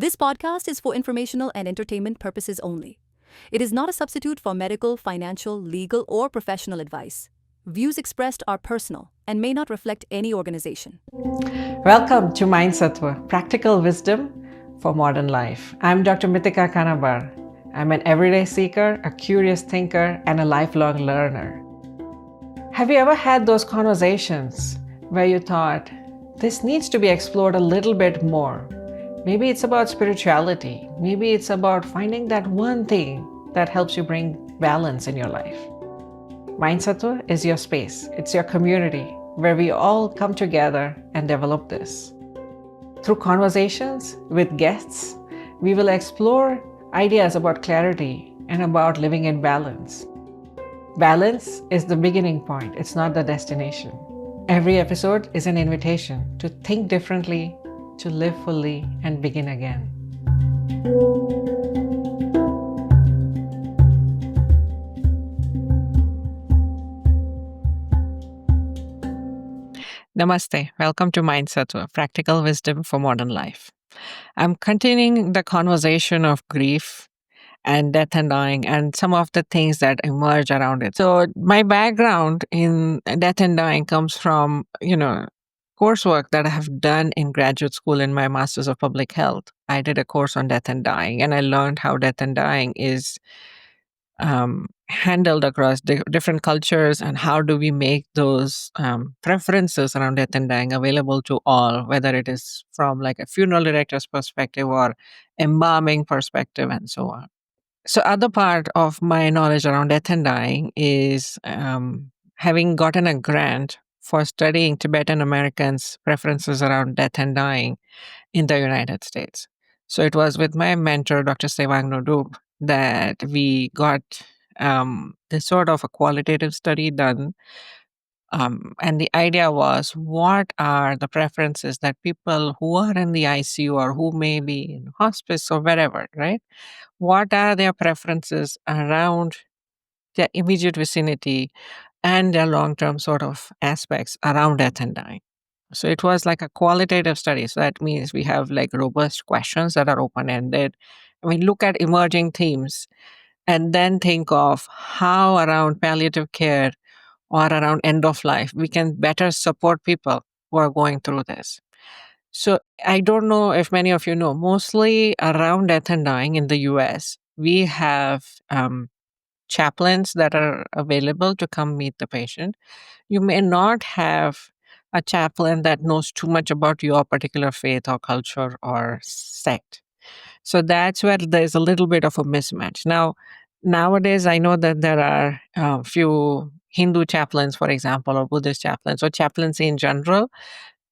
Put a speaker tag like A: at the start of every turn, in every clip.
A: This podcast is for informational and entertainment purposes only. It is not a substitute for medical, financial, legal, or professional advice. Views expressed are personal and may not reflect any organization.
B: Welcome to MindSattva, practical wisdom for modern life. I'm Dr. Mitika Kanabar. I'm an everyday seeker, a curious thinker, and a lifelong learner. Have you ever had those conversations where you thought, this needs to be explored a little bit more? Maybe it's about spirituality. Maybe it's about finding that one thing that helps you bring balance in your life. MindSattva is your space. It's your community where we all come together and develop this. Through conversations with guests, we will explore ideas about clarity and about living in balance. Balance is the beginning point. It's not the destination. Every episode is an invitation to think differently, to live fully, and begin again. Namaste. Welcome to MindSattva, practical wisdom for modern life. I'm continuing the conversation of grief and death and dying and some of the things that emerge around it. So my background in death and dying comes from, coursework that I have done in graduate school in my Master's of Public Health. I did a course on death and dying, and I learned how death and dying is handled across different cultures, and how do we make those preferences around death and dying available to all, whether it is from like a funeral director's perspective or embalming perspective and so on. So other part of my knowledge around death and dying is having gotten a grant for studying Tibetan Americans' preferences around death and dying in the United States. So it was with my mentor, Dr. Sevang Nodub, that we got this sort of a qualitative study done. And the idea was, what are the preferences that people who are in the ICU or who may be in hospice or wherever, right? What are their preferences around their immediate vicinity and their long-term sort of aspects around death and dying? So it was like a qualitative study. So that means we have like robust questions that are open-ended. We look at emerging themes and then think of how around palliative care or around end of life we can better support people who are going through this. So I don't know if many of you know, mostly around death and dying in the US, we have chaplains that are available to come meet the patient. You may not have a chaplain that knows too much about your particular faith or culture or sect. So that's where there's a little bit of a mismatch. Now, nowadays, I know that there are a few Hindu chaplains, for example, or Buddhist chaplains, or chaplains in general.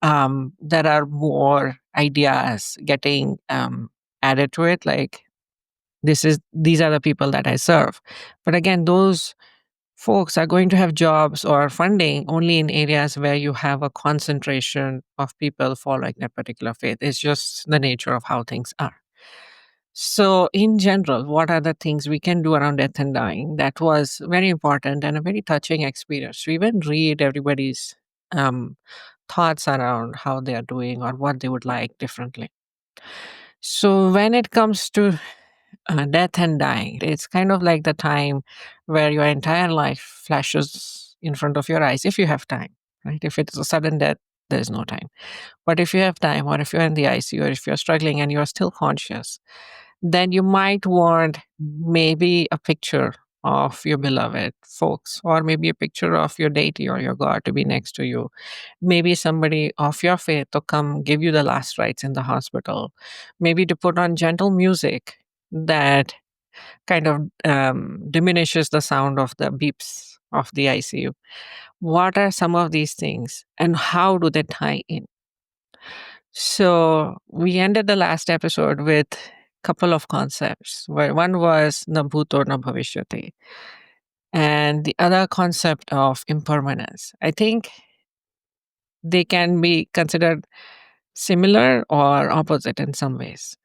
B: There are more ideas getting added to it, like these are the people that I serve. But again, those folks are going to have jobs or funding only in areas where you have a concentration of people following that particular faith. It's just the nature of how things are. So, in general, what are the things we can do around death and dying? That was very important and a very touching experience to even read everybody's um, thoughts around how they are doing or what they would like differently. So, when it comes to death and dying, it's kind of like the time where your entire life flashes in front of your eyes if you have time, right? If it's a sudden death, there's no time. But if you have time, or if you're in the ICU, or if you're struggling and you're still conscious, then you might want maybe a picture of your beloved folks, or maybe a picture of your deity or your God to be next to you. Maybe somebody of your faith to come give you the last rites in the hospital. Maybe to put on gentle music that kind of diminishes the sound of the beeps of the ICU. What are some of these things and how do they tie in? So we ended the last episode with a couple of concepts, where one was na bhuto na bhavishyati, and the other concept of impermanence. I think they can be considered similar or opposite in some ways.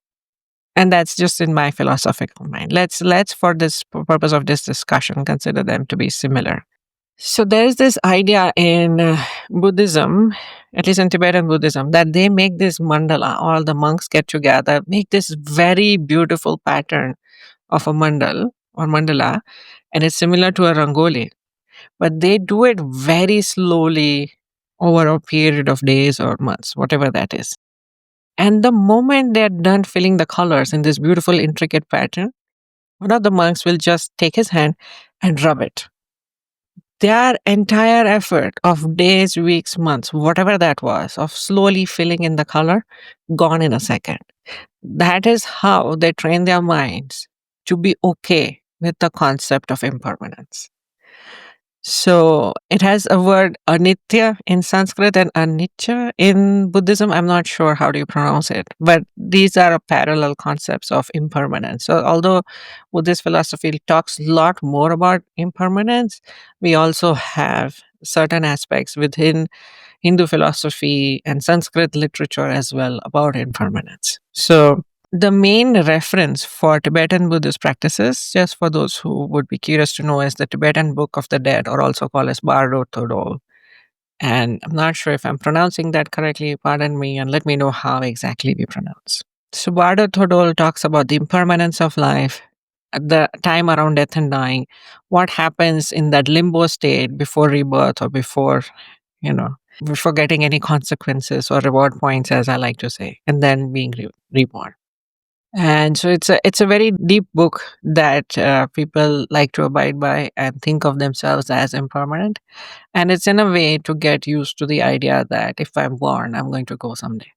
B: And that's just in my philosophical mind. Let's for this purpose of this discussion consider them to be similar. So there's this idea in Buddhism, at least in Tibetan Buddhism, that they make this mandala. All the monks get together, make this very beautiful pattern of a mandala, and it's similar to a rangoli, but they do it very slowly over a period of days or months, whatever that is. And the moment they're done filling the colors in this beautiful, intricate pattern, one of the monks will just take his hand and rub it. Their entire effort of days, weeks, months, whatever that was, of slowly filling in the color, gone in a second. That is how they train their minds to be okay with the concept of impermanence. So it has a word anitya in Sanskrit and anicca in Buddhism. I'm not sure how do you pronounce it, but these are parallel concepts of impermanence. So although Buddhist philosophy talks a lot more about impermanence, we also have certain aspects within Hindu philosophy and Sanskrit literature as well about impermanence. So the main reference for Tibetan Buddhist practices, just for those who would be curious to know, is the Tibetan Book of the Dead, or also called as Bardo Thodol. And I'm not sure if I'm pronouncing that correctly. Pardon me and let me know how exactly we pronounce. So Bardo Thodol talks about the impermanence of life, at the time around death and dying, what happens in that limbo state before rebirth or before, you know, before getting any consequences or reward points, as I like to say, and then being reborn. And so it's a very deep book that people like to abide by and think of themselves as impermanent. And it's in a way to get used to the idea that if I'm born, I'm going to go someday.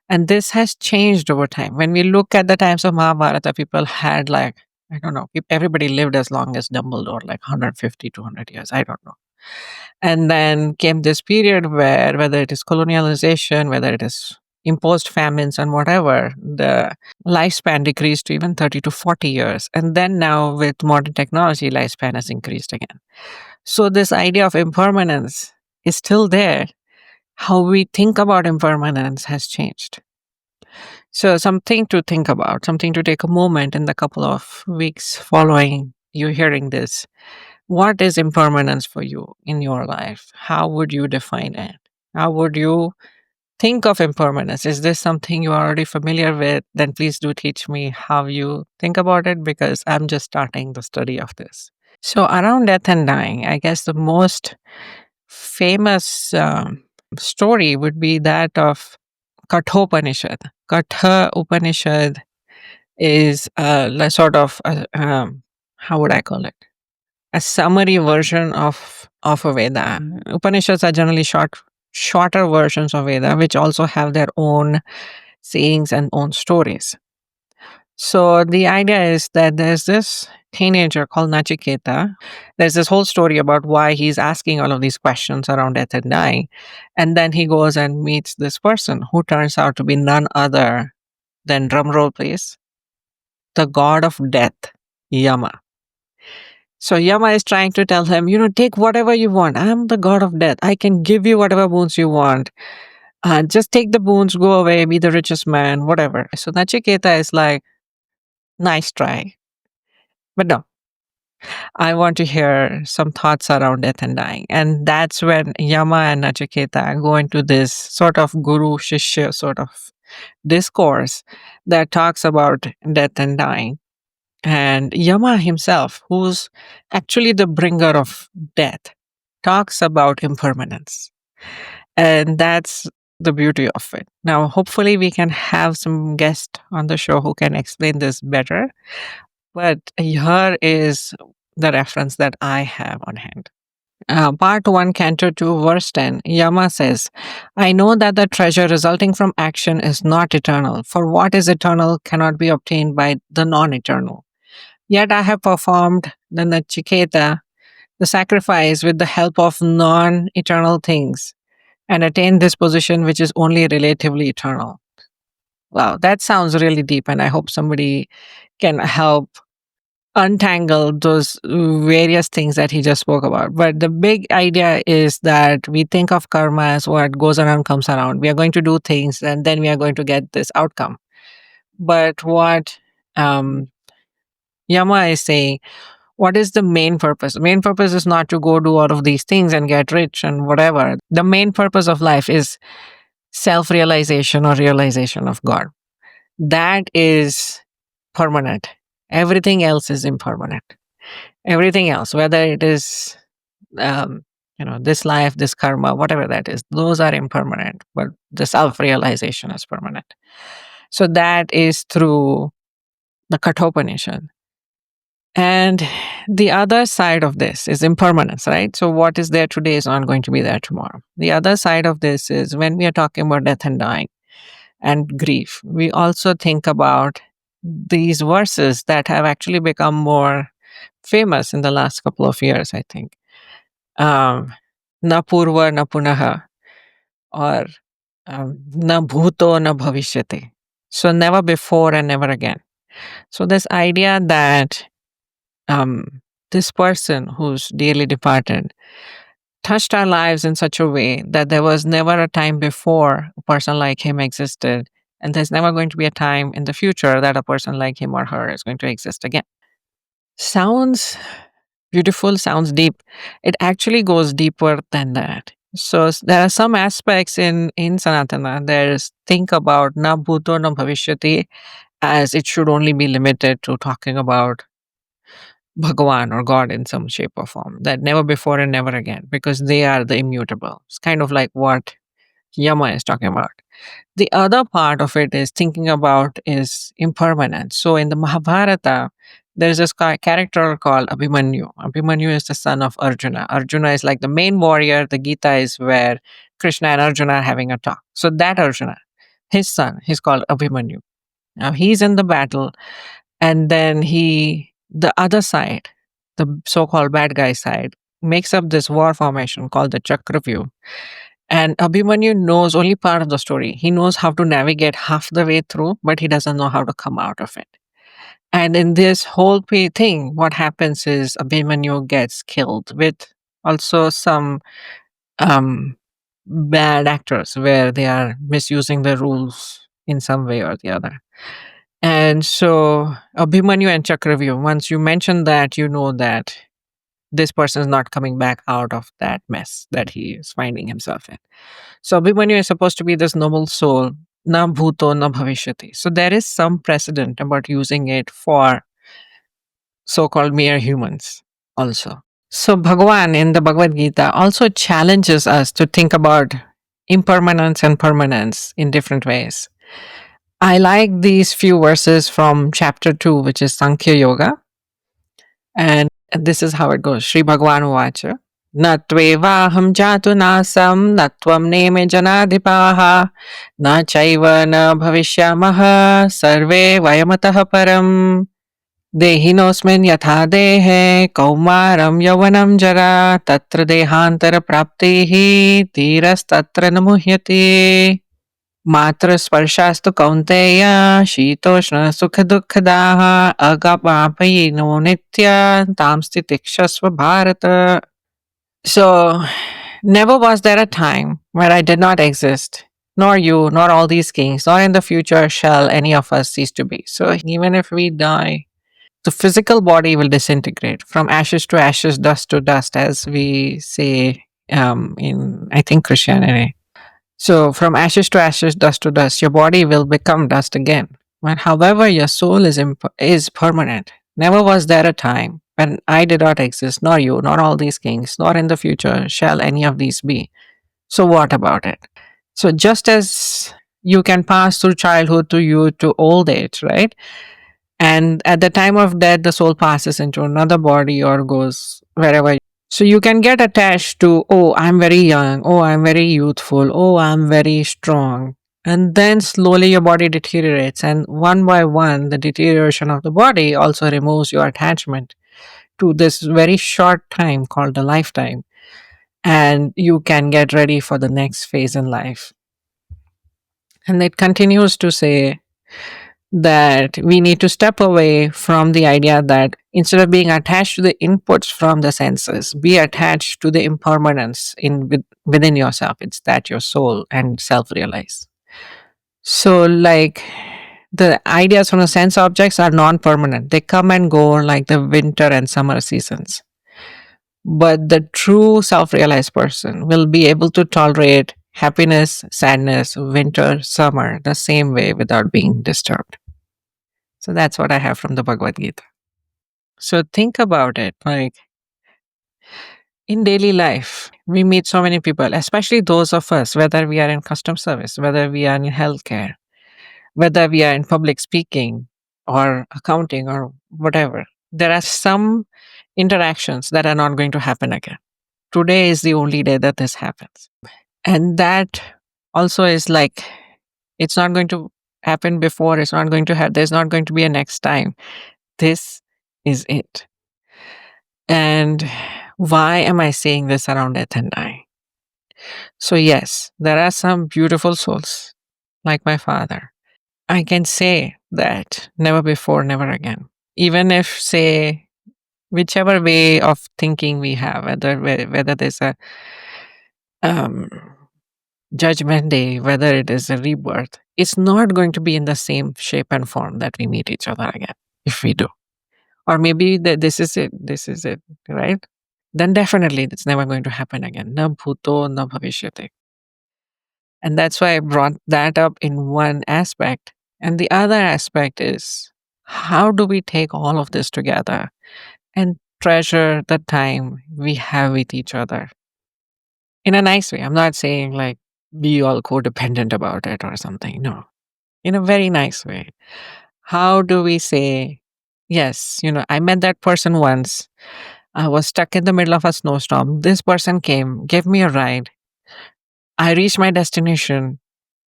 B: And this has changed over time. When we look at the times of Mahabharata, people had like, I don't know, everybody lived as long as Dumbledore, like 150, 200 years. I don't know. And then came this period where, whether it is colonialization, whether it is imposed famines and whatever, the lifespan decreased to even 30 to 40 years. And then now with modern technology, lifespan has increased again. So this idea of impermanence is still there. How we think about impermanence has changed. So something to think about, something to take a moment in the couple of weeks following you hearing this. What is impermanence for you in your life? How would you define it? How would you think of impermanence? Is this something you are already familiar with? Then please do teach me how you think about it, because I'm just starting the study of this. So, around death and dying, I guess the most famous story would be that of Kathopanishad. Katha Upanishad is sort of, how would I call it? A summary version of a Veda. Upanishads are generally shorter versions of Veda, which also have their own sayings and own stories. So the idea is that there's this teenager called Nachiketa. There's this whole story about why he's asking all of these questions around death and dying. And then he goes and meets this person who turns out to be none other than, drumroll please, the god of death, Yama. So Yama is trying to tell him, take whatever you want. I'm the god of death. I can give you whatever boons you want. Just take the boons, go away, be the richest man, whatever. So Nachiketa is like, nice try. But no, I want to hear some thoughts around death and dying. And that's when Yama and Nachiketa go into this sort of guru shishya sort of discourse that talks about death and dying. And Yama himself, who's actually the bringer of death, talks about impermanence. And that's the beauty of it. Now, hopefully, we can have some guest on the show who can explain this better. But here is the reference that I have on hand. Part 1, Canto 2, verse 10, Yama says, I know that the treasure resulting from action is not eternal, for what is eternal cannot be obtained by the non eternal. Yet I have performed the Nachiketa, the sacrifice, with the help of non eternal things, and attained this position which is only relatively eternal. Wow, that sounds really deep, and I hope somebody can help untangle those various things that he just spoke about. But the big idea is that we think of karma as what goes around comes around. We are going to do things and then we are going to get this outcome. But what Yama is saying, What is the main purpose? The main purpose is not to go do all of these things and get rich and whatever. The main purpose of life is self realization or realization of God. That is permanent. Everything else is impermanent. Everything else, whether it is, um, this life, this karma, whatever that is, those are impermanent, but the self realization is permanent. So that is through the Kathopanishad. And the other side of this is impermanence, right? So what is there today is not going to be there tomorrow. The other side of this is when we are talking about death and dying and grief, we also think about these verses that have actually become more famous in the last couple of years, I think. Na purva na punaha, or na bhuto na bhavishyati. So never before and never again. So this idea that this person who's dearly departed touched our lives in such a way that there was never a time before a person like him existed, and there's never going to be a time in the future that a person like him or her is going to exist again. Sounds beautiful, sounds deep. It actually goes deeper than that. So there are some aspects in Sanatana. There's think about na bhuto na bhavishyati as it should only be limited to talking about Bhagavan or God in some shape or form. That never before and never again, because they are the immutable. It's kind of like what Yama is talking about. The other part of it is thinking about is impermanence. So in the Mahabharata, there's this character called Abhimanyu. Abhimanyu is the son of Arjuna. Arjuna is like the main warrior. The Gita is where Krishna and Arjuna are having a talk. So that Arjuna, his son, he's called Abhimanyu. Now he's in the battle, and then the other side, the so-called bad guy side, makes up this war formation called the Chakravyuh. And Abhimanyu knows only part of the story. He knows how to navigate half the way through, but he doesn't know how to come out of it. And in this whole thing, what happens is Abhimanyu gets killed with also some um, bad actors where they are misusing the rules in some way or the other. And so Abhimanyu and Chakravyuh, once you mention that, you know that this person is not coming back out of that mess that he is finding himself in. So Abhimanyu is supposed to be this noble soul, na bhuto na bhavishyati. So there is some precedent about using it for so-called mere humans also. So Bhagavan in the Bhagavad Gita also challenges us to think about impermanence and permanence in different ways. I like these few verses from chapter 2, which is Sankhya Yoga. And this is how it goes. Sri Bhagavan Uvacha. Na tvevaham jatu nasam na tvam neme janadipaha na chaiva na bhavishyamaha sarve vayamataha param dehinosmin yatha dehe kaumaram yavanam jara tatra dehantara praptihi tiras tatra namuhyati मात्र स्पर्शास्तु कौन्तेय शीतोष्ण सुख दुःखदाः अगपापयिनो नित्या तां स्थितिक्षस्व Bharat. So never was there a time where I did not exist, nor you, nor all these kings, nor in the future shall any of us cease to be. So even if we die, the physical body will disintegrate from ashes to ashes, dust to dust, as we say in, I think, Christianity. So, from ashes to ashes, dust to dust, your body will become dust again. But however, your soul is permanent. Never was there a time when I did not exist, nor you, nor all these kings, nor in the future shall any of these be. So, what about it? So, just as you can pass through childhood to youth to old age, right? And at the time of death, the soul passes into another body or goes wherever. So you can get attached to, oh, I'm very young, oh, I'm very youthful, oh, I'm very strong. And then slowly your body deteriorates. And one by one, the deterioration of the body also removes your attachment to this very short time called a lifetime. And you can get ready for the next phase in life. And it continues to say that we need to step away from the idea that instead of being attached to the inputs from the senses, be attached to the impermanence within yourself. It's that your soul and self realize. So, like The ideas from the sense objects are non-permanent. They come and go like the winter and summer seasons. But the true self-realized person will be able to tolerate happiness, sadness, winter, summer the same way without being disturbed. So that's what I have from the Bhagavad Gita. So think about it, like in daily life, we meet so many people, especially those of us, whether we are in customer service, whether we are in healthcare, whether we are in public speaking or accounting or whatever. There are some interactions that are not going to happen again. Today is the only day that this happens. And that also is like, it's not going to happen before, it's not going to have, there's not going to be a next time. This is it. And why am I saying this around death and dying? So, yes, there are some beautiful souls, like my father. I can say that never before, never again. Even if, say, whichever way of thinking we have, whether there's a um, judgment day, whether it is a rebirth, it's not going to be in the same shape and form that we meet each other again, if we do. Or maybe this is it, right? Then definitely it's never going to happen again. Na bhuto, na bhavishyati. And that's why I brought that up in one aspect. And the other aspect is, how do we take all of this together and treasure the time we have with each other in a nice way? I'm not saying like be all codependent about it or something. No, in a very nice way. How do we say, yes, I met that person once. I was stuck in the middle of a snowstorm. This person came, gave me a ride. I reached my destination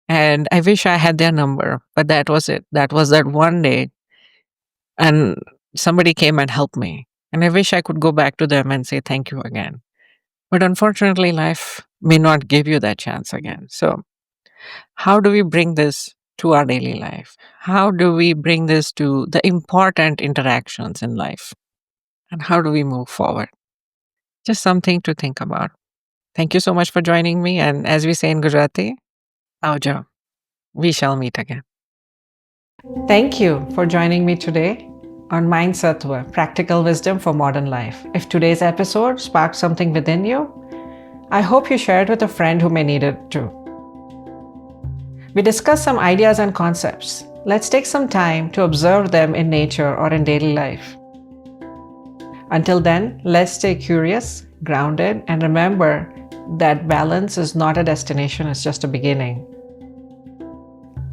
B: and I wish I had their number, but that was it. That was that one day. And somebody came and helped me. And I wish I could go back to them and say thank you again. But unfortunately, life may not give you that chance again. So, how do we bring this to our daily life? How do we bring this to the important interactions in life? And how do we move forward? Just something to think about. Thank you so much for joining me. And as we say in Gujarati, Avjo. We shall meet again. Thank you for joining me today on MindSattva, Practical Wisdom for Modern Life. If today's episode sparked something within you, I hope you share it with a friend who may need it too. We discussed some ideas and concepts. Let's take some time to observe them in nature or in daily life. Until then, let's stay curious, grounded, and remember that balance is not a destination, it's just a beginning.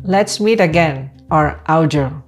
B: Let's meet again, or Avjo.